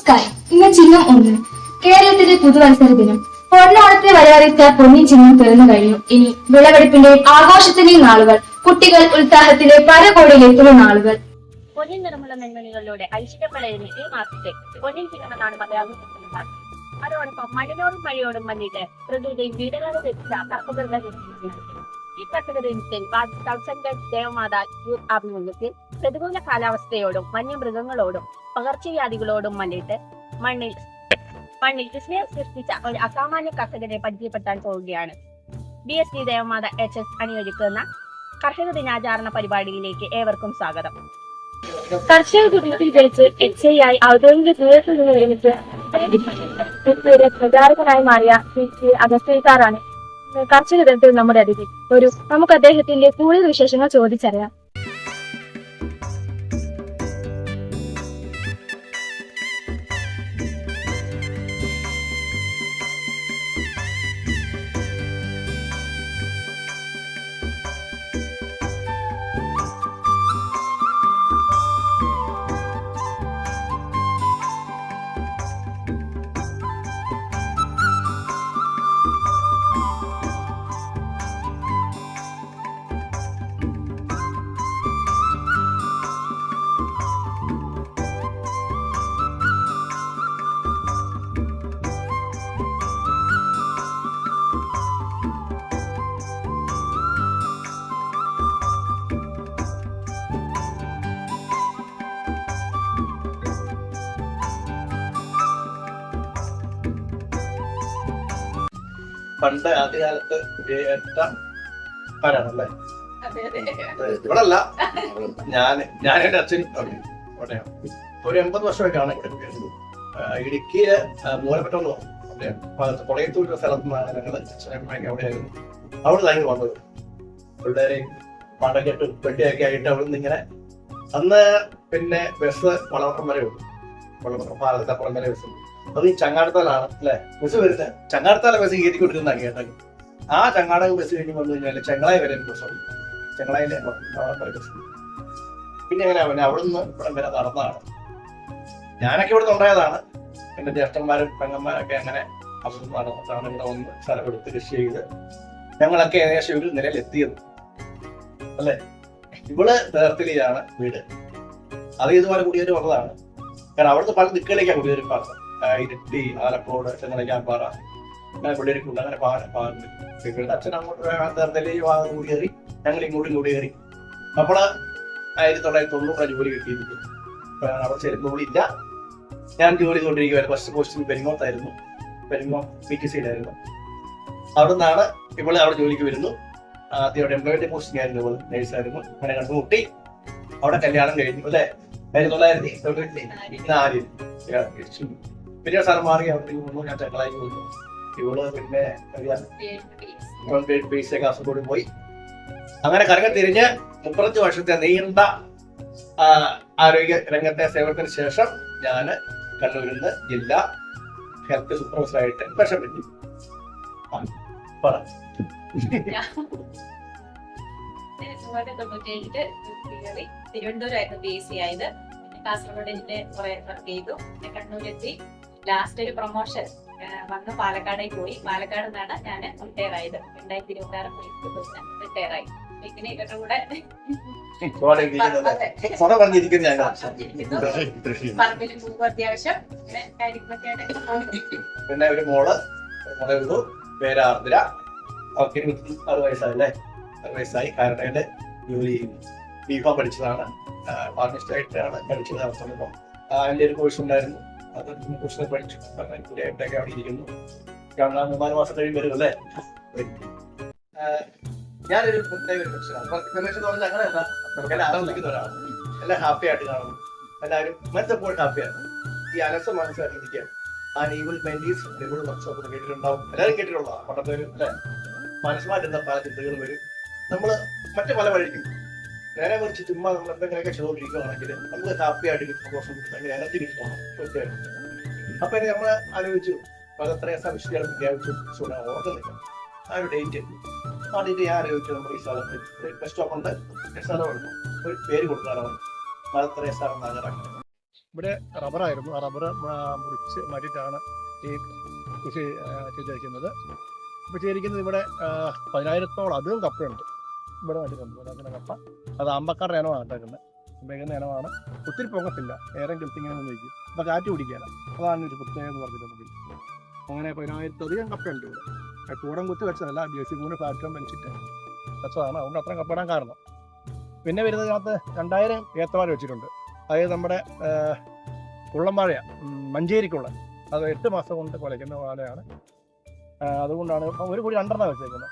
Sky ഇന്ന് ചിഹ്നം 1. കേരളത്തിന്റെ പുതുവത്സര ദിനം. പൊന്നോണത്തെ വരവറിയിച്ച പൊന്നിൻ ചിഹ്നം പിറന്നു കഴിഞ്ഞു. ഇനി വിളവെടുപ്പിന്റെയും ആഘോഷത്തിന്റെയും നാളുകൾ. കുട്ടികൾ ഉത്സാഹത്തിലെ പരകോടിയിലെത്തുന്ന നാളുകൾ. പൊന്നിൻ നിറമുള്ള നെന്മണികളിലൂടെ ഐശ്വര്യപ്പെടലിന് ഈ മാസത്തെ പൊന്നിൻ ചിഹ്നമെന്നാണ് മലയാളം. അതോടൊപ്പം മഴയോടും മഴയോടും വന്നിട്ട് പ്രകൃതിയും വീടുകളിൽ എത്തിച്ച കർഷകരുടെ ഈ കർഷക ദിനത്തിൽ ദേവമാത യൂത്ത് ആഭിമുഖ്യത്തിൽ പ്രതികൂല കാലാവസ്ഥയോടും വന്യമൃഗങ്ങളോടും പകർച്ചവ്യാധികളോടും വന്നിട്ട് മണ്ണിൽ വിസ്മയം സൃഷ്ടിച്ച ഒരു അസാമാന്യ കർഷകരെ പരിചയപ്പെടുത്താൻ പോവുകയാണ്. BSD ദേവമാത HS അണിയൊരുക്കുന്ന കർഷക ദിനാചരണ പരിപാടിയിലേക്ക് ഏവർക്കും സ്വാഗതം. കർഷക കുടുംബത്തിൽ ജനിച്ച് HI ഔദ്യോഗിക ജീവിതത്തിൽ നിന്ന് വിരമിച്ച് പ്രചാരകനായി മാറിയ ശ്രീ അഗസ്റ്റിൻ സാറാണ് കർഷക ദിനത്തിൽ നമ്മുടെ അതിഥി. നമുക്ക് അദ്ദേഹത്തിന്റെ കൂടുതൽ വിശേഷങ്ങൾ ചോദിച്ചറിയാം. പണ്ട് ആദ്യകാലത്ത് ആരാണല്ലേ ഇവിടെ അല്ല, ഞാനെന്റെ അച്ഛൻ അവിടെ ഒരു 80 വർഷമായിട്ടാണ് ഇവിടെ. ഇടുക്കിയില് മൂലപ്പെട്ടെന്ന് പറഞ്ഞു കൊളയത്തൂർ സ്ഥലത്ത് നിന്നാണ് ഞങ്ങള് അച്ഛനമ്മയൊക്കെ അവിടെയായിരുന്നു. അവിടെ ഞങ്ങൾ വന്നത് പിള്ളേരെയും പണ്ടക്കെട്ടും പെട്ടിയൊക്കെ ആയിട്ട് അവിടെ നിന്ന് ഇങ്ങനെ. അന്ന് പിന്നെ ബസ് വളവട്ടം വരെ ഉണ്ട്, പാലത്തപ്പുറം വരെ ബസ്. അത് ഈ ചങ്ങാടത്താലാണ് അല്ലെ ബസ് വരുന്നത്. ചങ്ങാടത്താല ബസ് കയറ്റിക്കൊണ്ടിരുന്ന കേട്ടത്. ആ ചങ്ങാടക ബസ് കഴിഞ്ഞ് വന്നു കഴിഞ്ഞാല് ചെങ്ങളായി വരെ ബസ്സുണ്ട്. ചെങ്ങളായിലെ ബസ്. പിന്നെ എങ്ങനെയാ പിന്നെ അവിടെ നിന്ന് ഇവിടം വരെ നടന്നതാണ്. ഞാനൊക്കെ ഇവിടെ ഉണ്ടായതാണ്. എന്റെ ജ്യേഷ്ഠന്മാരും പെങ്ങന്മാരൊക്കെ അങ്ങനെ അവിടെ നടന്നിട്ടാണ് ഇവിടെ വന്ന് സ്ഥലമെടുത്ത് കൃഷി ചെയ്ത് ഞങ്ങളൊക്കെ ഏകദേശം ഒരു നിലയിലെത്തിയത് അല്ലെ. ഇവള് തേർത്തലിയാണ് വീട്. അത് ഇതുപോലെ കുടിയേറി വന്നതാണ്. കാരണം അവിടുത്തെ പല ദിക്കുകളിലേക്കാണ് കുടിയേറി പറഞ്ഞത്. ഇരിട്ടി, ആലക്കോട്, ചെങ്ങലക്കാമ്പാറ, അങ്ങനെ പിള്ളേർക്കുണ്ട്. അങ്ങനെ പാലുണ്ട്. അച്ഛൻ അങ്ങോട്ട് തേർത്തലി ഭാഗം കൂടിയേറി, ഞങ്ങൾ ഇങ്ങോട്ടും കൂടിയേറി. അപ്പോൾ 1990 ജോലി കിട്ടിയിരുന്നു. അവിടെ ചെല്ലുമ്പോഴില്ല. ഞാൻ ജോലി ചെയ്തുകൊണ്ടിരിക്കുവായിരുന്നു. ഫസ്റ്റ് പോസ്റ്റിംഗ് പെരിങ്ങോത്തായിരുന്നു. പെരിങ്ങോം PTCയിലായിരുന്നു. അവിടെ നിന്നാണ് ഇവള് അവിടെ ജോലിക്ക് വരുന്നു. ആദ്യം അവിടെ എംപ്ലോയിയുടെ പോസ്റ്റിംഗ് ആയിരുന്നു. ഇവള് നേഴ്സായിരുന്നു. അങ്ങനെ കണ്ടുമുട്ടി. അവിടെ കല്യാണം കഴിഞ്ഞു അല്ലെ. 1994 പിന്നെ സാർ മാറി അവിടെ വന്നു. ഞാൻ ചെങ്ങളായി പോന്നു. ഇവള് പിന്നെ കാസർഗോഡ് പോയി. അങ്ങനെ കറങ്ങി തിരിഞ്ഞ് 30 വർഷത്തെ നീണ്ട ആരോഗ്യ രംഗത്തെ സേവനത്തിന് ശേഷം ഞാന് കണ്ണൂരിൽ നിന്ന് ജില്ലാ ഹെൽത്ത് സൂപ്പർവൈസറായിട്ട് വിഷമിച്ചു. തിരുവനന്തപുരമായിരുന്നു BSc ആയത്. കാസർഗോഡ് എനിക്ക് കുറെ വർക്ക് ചെയ്തു. കണ്ണൂരെത്തി. ലാസ്റ്റ് ഒരു പ്രൊമോഷൻ വന്ന് പാലക്കാടേക്ക് പോയി. പാലക്കാട് നിന്നാണ് ഞാൻ റിട്ടയർ ആയത്. 2026 റിട്ടയർ ആയി. പിന്നെ ഇവരുടെ കൂടെ അത്യാവശ്യം പിന്നെ ഒരു മോള് പേര് ആർദ്ര. അവർക്ക് 6 വയസ്സായല്ലേ. 6 വയസ്സായി. കാനഡയുടെ ജോലി ചെയ്യുന്നു. B.Com പഠിച്ചതാണ്. ഫാർമസിസ്റ്റായിട്ടാണ് പഠിച്ചത്. അവസ്ഥ അതിൻ്റെ ഒരു കോഴ്സ് ഉണ്ടായിരുന്നു. അത് കോഴ്സിനെ പഠിച്ചു. കൂടിയായിട്ടൊക്കെ അവിടെ ഇരിക്കുന്നു. 3-4 മാസം കഴിയുമ്പോൾ വരും അല്ലേ. ഞാനൊരു പ്രത്യേക ഒരു മനുഷ്യനാണ്. അങ്ങനെയല്ല, എല്ലാവരും നിൽക്കുന്ന ഒരാളാണ്. എല്ലാം ഹാപ്പി ആയിട്ട് കാണുന്നു. എല്ലാവരും മനസ്സെപ്പോഴും ഹാപ്പിയാണ്. ഈ അലസം മനസ്സിലാക്കിയിരിക്കുക. ആ നീവിൾ മെന്റീസ് ഡബിൾ വർക്ക്ഷോപ്പ് കേട്ടിട്ടുണ്ടാവും. എല്ലാവരും കേട്ടിട്ടുള്ളതാണ്. പണ്ടത്തെ ഒരു അല്ലെ മനസ്സുമായിട്ടുള്ള പല ചിന്തകളും വരും. നമ്മള് മറ്റു പല വഴിക്കും നേരെ മറിച്ച് ചുമ്മാ നമ്മൾ എന്തെങ്കിലുമൊക്കെ ചെയ്തുകൊണ്ടിരിക്കുകയാണെങ്കിൽ നമുക്ക് ഹാപ്പി ആയിട്ട് സന്തോഷം ഭയങ്കര എനർജി കിട്ടണം. തീർച്ചയായിട്ടും. അപ്പൊ ഇനി നമ്മൾ ആലോചിച്ചു പലത്രയും വിശുദ്ധിയാണ് വിദ്യാഭ്യാസം ഓർക്കുന്നില്ല. ആ ഒരു ഡേറ്റ് ഞാൻ ആലോചിച്ചു നമ്മുടെ ഈ സ്ഥലത്ത് ബസ് സ്റ്റോപ്പുണ്ട്. സ്ഥലമുണ്ട്. ഒരു പേര് കൊടുക്കാനാണ് മദർ തെരേസ നഗരം. ഇവിടെ റബ്ബറായിരുന്നു. ആ റബ്ബർ മുറിച്ച് മാറ്റിയിട്ടാണ് ഈ കൃഷി ചെയ്തിരിക്കുന്നത്. ഇപ്പോൾ ചെയ്തിരിക്കുന്നത് ഇവിടെ 10,000-ഓളം അധികം കപ്പയുണ്ട് ഇവിടെ നട്ടിട്ടുണ്ട്. അതിൻ്റെ കപ്പ അത് ആമ്പക്കാരുടെ ഇനമാണ് നട്ടേക്കുന്നത്. വേഗുന്ന ഇനമാണ്. ഒത്തിരി പൊങ്ങത്തില്ല, ഏറെ ഗൾത്തിങ്ങനെ നിൽക്കും. അപ്പോൾ കാറ്റ് പിടിക്കാന, അതാണ് ഒരു പ്രത്യേകത എന്ന് പറഞ്ഞിട്ടുണ്ടെങ്കിൽ. അങ്ങനെ 10,000-അധികം കപ്പയുണ്ട് ഇവിടെ. കൂടം കുത്തി വെച്ചതല്ല, JCB പ്ലാറ്റ്ഫോം വലിച്ചിട്ട് വെച്ചതാണ്. അതുകൊണ്ട് അത്രയും കപ്പയിടാൻ കാരണം. പിന്നെ വരുന്നതിനകത്ത് 2,000 ഏത്തവാഴ വെച്ചിട്ടുണ്ട്. അതായത് നമ്മുടെ കുള്ളംവാഴയാണ്, മഞ്ചേരിക്കുള്ള. അത് 8 മാസം കൊണ്ട് കുലയ്ക്കുന്ന വാഴയാണ്. അതുകൊണ്ടാണ് ഒരു കൂടി 2 വെച്ചേക്കുന്നത്.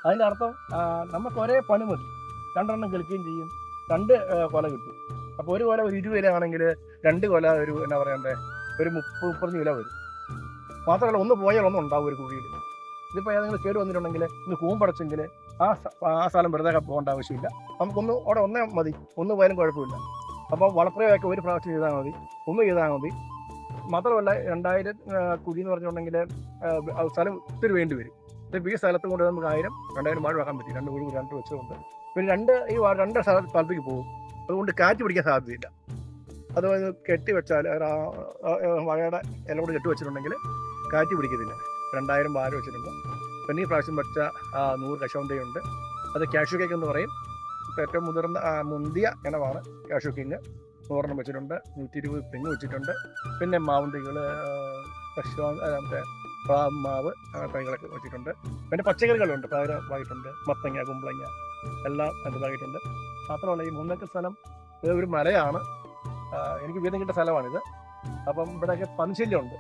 അതിൻ്റെ അർത്ഥം നമുക്ക് ഒരേ പണി മതി, 2 കിളിക്കുകയും ചെയ്യും, 2 കൊല കിട്ടും. അപ്പോൾ ഒരു കൊല ഒരു 20 കിലോ ആണെങ്കിൽ 2 കൊല ഒരു എന്നാ പറയണ്ടേ, ഒരു 30-35 കിലോ വരും. മാത്രമല്ല ഒന്ന് പോയാൽ ഒന്നും ഉണ്ടാവും ഒരു കുഴിയിൽ. ഇതിപ്പോൾ ഏതെങ്കിലും കേട് വന്നിട്ടുണ്ടെങ്കിൽ ഇന്ന് കൂമ്പടച്ചെങ്കിൽ ആ സ്ഥലം വെറുതെ പോകേണ്ട ആവശ്യമില്ല. നമുക്കൊന്ന് അവിടെ ഒന്നേ മതി, ഒന്ന് പോയാലും കുഴപ്പമില്ല. അപ്പോൾ വളപ്രയോഗമൊക്കെ ഒരു പ്രാവശ്യം ചെയ്താൽ മതി, ഒന്ന് ചെയ്താൽ മതി. മാത്രമല്ല 2,000 കുഴി എന്ന് പറഞ്ഞിട്ടുണ്ടെങ്കിൽ സ്ഥലം ഒത്തിരി വേണ്ടി വരും. ഈ സ്ഥലത്ത് കൊണ്ട് നമുക്ക് 1,000-2,000 വാഴ വെക്കാൻ പറ്റും. 2 കുഴി 2 വെച്ചുകൊണ്ട്. പിന്നെ 2 സ്ഥലത്തേക്ക് പോകും. അതുകൊണ്ട് കാറ്റ് പിടിക്കാൻ സാധ്യതയില്ല. അത് കെട്ടി വെച്ചാൽ വാഴയുടെ ഇല കൂടെ കെട്ടി വെച്ചിട്ടുണ്ടെങ്കിൽ കാറ്റ് പിടിക്കത്തില്ല. 2,000 വാഴ വെച്ചിട്ടുണ്ട്. പിന്നെ ഈ പ്രാവശ്യം വെച്ച 100 കശുവണ്ടിയുണ്ട്. അത് കാഷ്യൂ കേക്ക് എന്ന് പറയും. ഏറ്റവും മുന്തിയ ഇനമാണ് കാഷ്യൂ കിങ്. 100 വെച്ചിട്ടുണ്ട്. 120 തെങ്ങ് വെച്ചിട്ടുണ്ട്. പിന്നെ മാവുണ്ടികൾ, മറ്റേ മാവ് തൈകളൊക്കെ വെച്ചിട്ടുണ്ട്. പിന്നെ പച്ചക്കറികളുണ്ട്, പയറായിട്ടുണ്ട്, മത്തങ്ങ, കുമ്പളങ്ങ എല്ലാം ഇതായിട്ടുണ്ട്. മാത്രമല്ല ഈ 3 ഏക്കർ സ്ഥലം ഒരു മലയാണ്. എനിക്ക് വീതം കിട്ടിയ സ്ഥലമാണിത്. അപ്പം ഇവിടെയൊക്കെ പന്നിശല്യമുണ്ട്,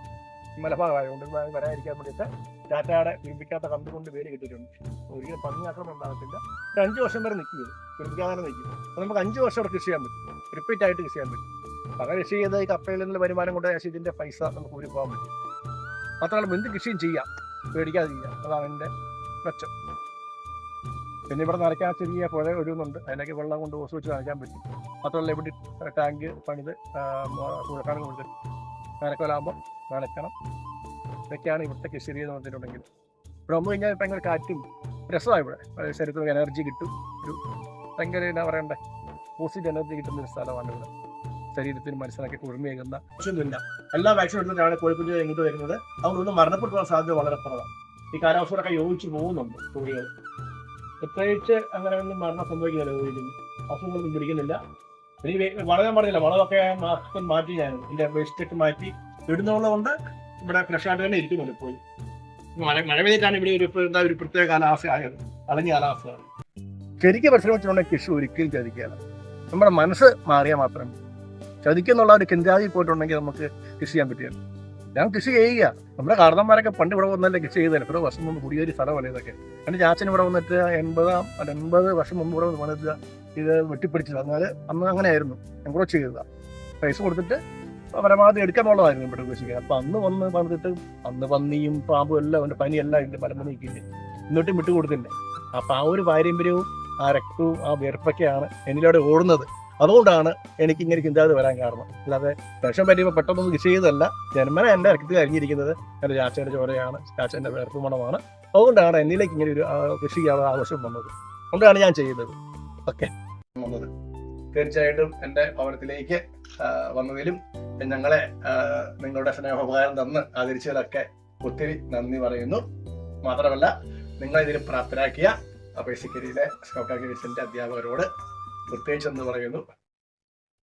മലഭാഗമായതുകൊണ്ട് വരാതിരിക്കാൻ വേണ്ടിയിട്ട് ടാറ്റയുടെ പിടിപ്പിക്കാത്ത കമ്പി കൊണ്ട് വേര് കിട്ടിയിട്ടുണ്ട്. ഒരിക്കലും പന്നി ആക്രമണം ഉണ്ടാകത്തില്ല. 5 വർഷം വരെ നിൽക്കും, പിടിപ്പിക്കാതെ നിൽക്കും. അപ്പോൾ നമുക്ക് 5 വർഷം അവിടെ കൃഷി ചെയ്യാൻ പറ്റും, റിപ്പീറ്റ് ആയിട്ട് കൃഷി ചെയ്യാൻ പറ്റും. അങ്ങനെ കൃഷി ചെയ്ത് ഈ കപ്പയിൽ നിന്ന് വരുമാനം കൊണ്ട് ഇതിൻ്റെ പൈസ നമുക്ക് ഊരി പോകാൻ പറ്റും. മാത്രമല്ല എന്ത് കൃഷിയും ചെയ്യാം, പേടിക്കാതെ ചെയ്യാം. അതാണ് എൻ്റെ മെച്ചം. പിന്നെ ഇവിടെ നനയ്ക്കാൻ ചെറിയ പുഴ ഒഴുകുന്നുണ്ട്, അതിലേക്ക് വെള്ളം കൊണ്ട് ഓസ് വെച്ച് നനയ്ക്കാൻ പറ്റും. മാത്രമല്ല ഇവിടെ ടാങ്ക് പണിത് കുഴക്കാൻ കൊടുത്ത് നനക്കലാകുമ്പോൾ നനയ്ക്കണം. ഇതൊക്കെയാണ് ഇവിടുത്തെ കൃഷി രീതി എന്ന് പറഞ്ഞിട്ടുണ്ടെങ്കിൽ. ഇവിടെ വന്നു കഴിഞ്ഞാൽ ഭയങ്കര കാറ്റും രസമാണ്. ഇവിടെ ശരീരത്തിന് എനർജി കിട്ടും. ഒരു ഭയങ്കര എന്നാ പറയണ്ടേ, പോസിറ്റീവ് എനർജി കിട്ടുന്ന ഒരു സ്ഥലമാണ് ഇവിടെ. ശരീരത്തിന് മനസ്സിലാക്കി കുളിർമയേകുന്ന ആവശ്യമൊന്നുമില്ല. എല്ലാ വാക്സിൻ എടുത്തിട്ടാണ് കോഴിക്കുഞ്ഞ് ഇങ്ങോട്ട് വരുന്നത്. അതുകൊണ്ടൊന്നും മരണപ്പെട്ടുള്ള സാധ്യത വളരെ കുറവാണ്. ഈ കാലാവസ്ഥയോടൊക്കെ യോജിച്ച് പോകുന്നുണ്ട് കോഴികൾ. പ്രത്യേകിച്ച് അങ്ങനെ ഒന്നും മരണം സംഭവിക്കുന്നില്ല. കോഴിക്കുന്നു അസുഖങ്ങളൊന്നും പിടിക്കുന്നില്ല. ഇനി വളരാൻ പറഞ്ഞില്ല, വളമൊക്കെ മാറ്റി ഞാൻ ഇതിൻ്റെ വേസ്റ്റൊക്കെ മാറ്റി ഇടുന്നതുകൊണ്ട് ഇവിടെ ഫ്രഷായിട്ട് തന്നെ ഇരിക്കുന്നുണ്ട്. പോയി മഴ പെയ്തിട്ടാണ് ഇവിടെ ഒരു പ്രത്യേക കാലാവസ്ഥ ആയത്, അളഞ്ഞ കാലാവസ്ഥയാണ്. ശരിക്കും പരിശ്രമിച്ചിട്ടുണ്ടെങ്കിൽ കൃഷി ഒരിക്കലും ചതിക്കുകയാണ്. നമ്മുടെ മനസ്സ് മാറിയാൽ മാത്രമേ. ചതിക്കെന്നുള്ള ഒരു ചിന്താഗതി പോയിട്ടുണ്ടെങ്കിൽ നമുക്ക് കൃഷി ചെയ്യാൻ പറ്റില്ല. ഞാൻ കൃഷി ചെയ്യുക. നമ്മുടെ കാരണന്മാരൊക്കെ പണ്ട് ഇവിടെ വന്നല്ലേ കൃഷി ചെയ്തത്. എത്ര വർഷം മുമ്പ് കുടിയേറി സ്ഥലമല്ല ഇതൊക്കെ. എൻ്റെ ചാച്ചൻ ഇവിടെ വന്നിട്ട് 80 വർഷം മുമ്പ് ഇവിടെ വന്നിട്ട് ഇത് വെട്ടിപ്പിടിച്ചത്. എന്നാൽ അന്ന് അങ്ങനെയായിരുന്നു. ഞാൻ കൂടെ ചെയ്തതാണ്. പൈസ കൊടുത്തിട്ട് പരമാവധി എടുക്കാനുള്ളതായിരുന്നു ഇവിടെ കൃഷിക്കാൻ. അപ്പം അന്ന് വന്നിട്ട് അന്ന് പന്നിയും പാമ്പും എല്ലാം ഉണ്ട്, പനിയെല്ലാം ഉണ്ട്, മലമ്പനിക്കില്ല. എന്നിട്ടും വിട്ടുകൊടുത്തില്ലേ. അപ്പം ആ ഒരു പാരമ്പര്യവും ആ രക്തവും ആ വിയർപ്പൊക്കെയാണ് എന്നിലൂടെ ഓടുന്നത്. അതുകൊണ്ടാണ് എനിക്കിങ്ങനെ ചിന്താഗതി വരാൻ കാരണം. അല്ലാതെ വിഷം പറ്റിയപ്പോൾ പെട്ടെന്നൊന്നും കൃഷി ചെയ്തതല്ല. ജന്മന എൻ്റെ രക്തത്തിൽ അരിഞ്ഞിരിക്കുന്നത് എൻ്റെ ചാച്ചൻ്റെ ചോരയാണ്, ചാച്ചൻ്റെ വേർപ്പ് മണമാണ്. അതുകൊണ്ടാണ് എന്നിലേക്ക് ഇങ്ങനെ ഒരു കൃഷി ആവശ്യം വന്നത്. അതുകൊണ്ടാണ് ഞാൻ ചെയ്യുന്നത്. ഓക്കെ, വന്നത് തീർച്ചയായിട്ടും എൻ്റെ ഭവനത്തിലേക്ക് വന്നതിലും ഞങ്ങളെ നിങ്ങളുടെ സ്നേഹോപകാരം തന്ന് ആദരിച്ചതിലൊക്കെ ഒത്തിരി നന്ദി പറയുന്നു. മാത്രമല്ല നിങ്ങളിതിന് പ്രാപ്തരാക്കിയ ബേസിക്കലിയിലെ സ്കൗട്ട് ഗൈഡ്സിൻ്റെ അധ്യാപകരോട് പ്രത്യേകിച്ച് എന്ന് പറയുന്നു.